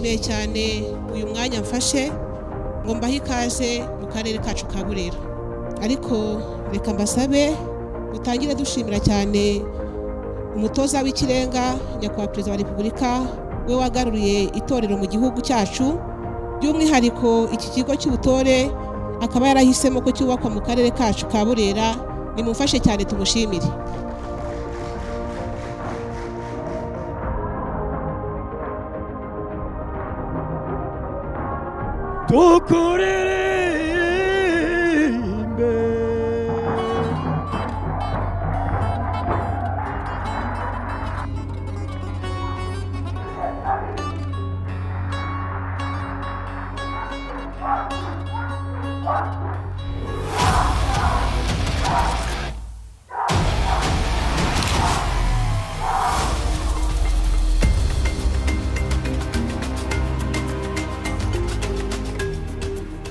ndabashimiye cyane uyu mwanya mfashe ngo mbahe ikaze mu karere kacu ka Burera. Ariko reka mbasabe dutangire dushimira cyane umutoza w'ikirenga nyakubahwa Perezida wa Repubulika we wagaruriye itorero mu gihugu cyacu, by'umwihariko iki kigo cy'ubutore akaba yarahisemo ko cyubakwa mu karere kacu ka Burera. Nimumfashe cyane tumushimire.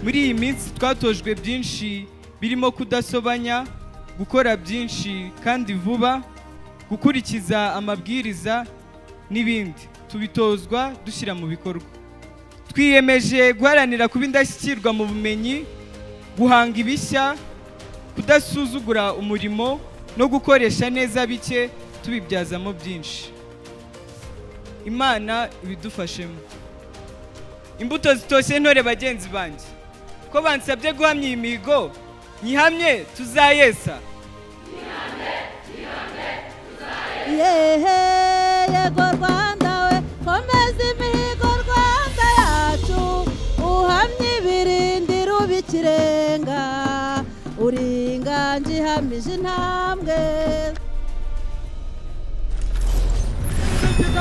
Muri iyi minsi twatojwe byinshi birimo kudasobanya, gukora byinshi kandi vuba, gukurikiza amabwiriza n'ibindi. Tubitozwa dushyira mu bikorwa. Twiyemeje guharanira kuba indashyikirwa mu bumenyi, guhanga ibishya, kudasuzugura umurimo no gukoresha neza bike tubibyazamo byinshi. Imana ibidufashemo. Imbuto zitoshye ntore bagenzi banjye, ko bansabye guhamya imihigo nyihamye tuzayesa. Yego Rwanda we, komeza imihigo Rwanda yacu, uhamye ibirindiro bikirenga, uringanje ihamije intambwe.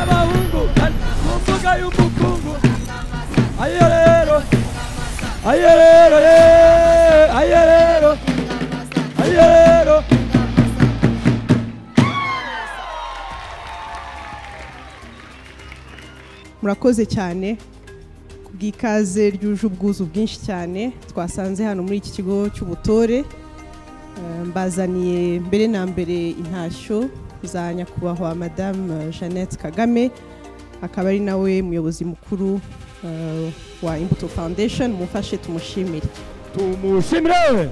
Abahungu kumbuga y'umukungu, ayerero ayerero ayerero ayerero. Murakoze cyane kubw'ikaze ryuje ubwuzu bwinshi cyane twasanze hano muri iki kigo cy'ubutore. Mbazaniye mbere na mbere intashyo za nyakubahwa Madame Jeannette Kagame, akaba ari nawe muyobozi mukuru wa Imbuto Foundation. Mufashe tumushimire. Tumushimire.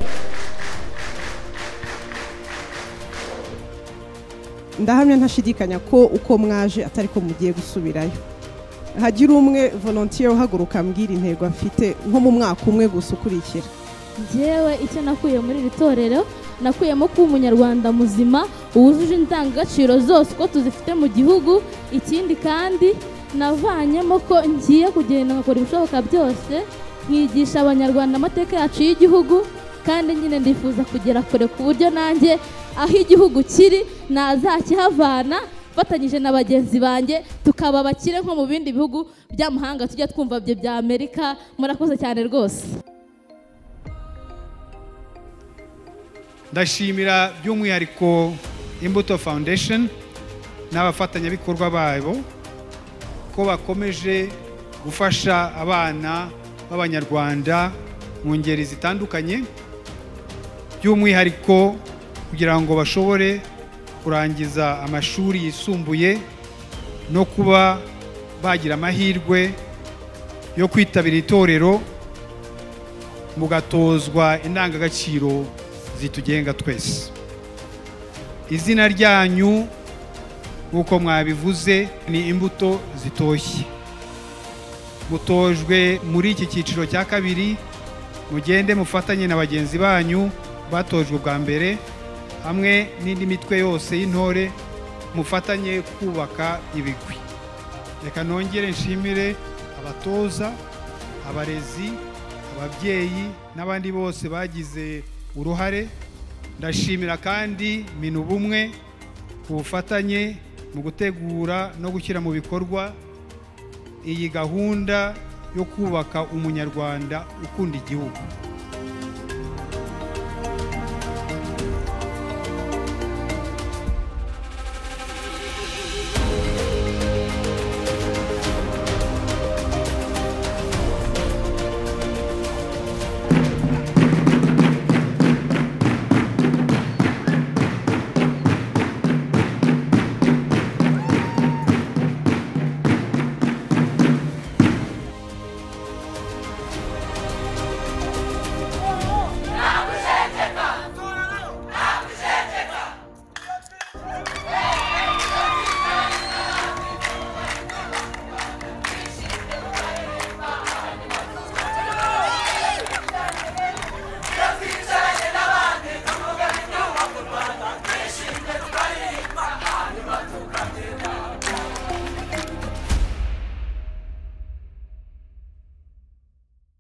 Ndahamya ntashidikanya ko uko mwaje atari ko mugiye gusubirayo. Hagira umwe volunteer uhaguruka ambwira intego afite nko mu mwaka umwe gusa ukurikira. Jewe icyo nakuye muri iri torero, nakuyemo kuba umunyarwanda muzima wujuje indangagaciro zose ko tuzifite mu gihugu. Ikindi kandi navanyemo ko ngiye kugenda ngakora ibishoboka byose nkigisha abanyarwanda amateka yacu y'igihugu, kandi nyine ndifuza kugera kure ku buryo nanjye aho igihugu kiri nazakihavana fatanyije na bagenzi banjye, tukaba bakire nko mu bindi bihugu by'amahanga tujya twumva bya Amerika. Murakoze cyane rwose. Ndashimira by'umwihariko Imbuto Foundation n'abafatanyabikorwa babo ko bakomeje gufasha abana b'Abanyarwanda mu ngeri zitandukanye, by'umwihariko kugira ngo bashobore kurangiza amashuri yisumbuye no kuba bagira amahirwe yo kwitabira itorero mugatozwa indangagaciro zitugenga twese. Izina ryanyu nk'uko mwabivuze ni Imbuto Zitoshye. Mutojwe muri iki cyiciro cya kabiri, mugende mufatanye na bagenzi banyu batojwe bwa mbere hamwe n'indi mitwe yose y'intore, mufatanye kubaka ibigwi. Reka nongere nshimire abatoza, abarezi, ababyeyi n'abandi bose bagize uruhare. Ndashimira kandi Minubumwe ku bufatanye mu gutegura no gushyira mu bikorwa iyi gahunda yo kubaka umunyarwanda ukunda igihugu.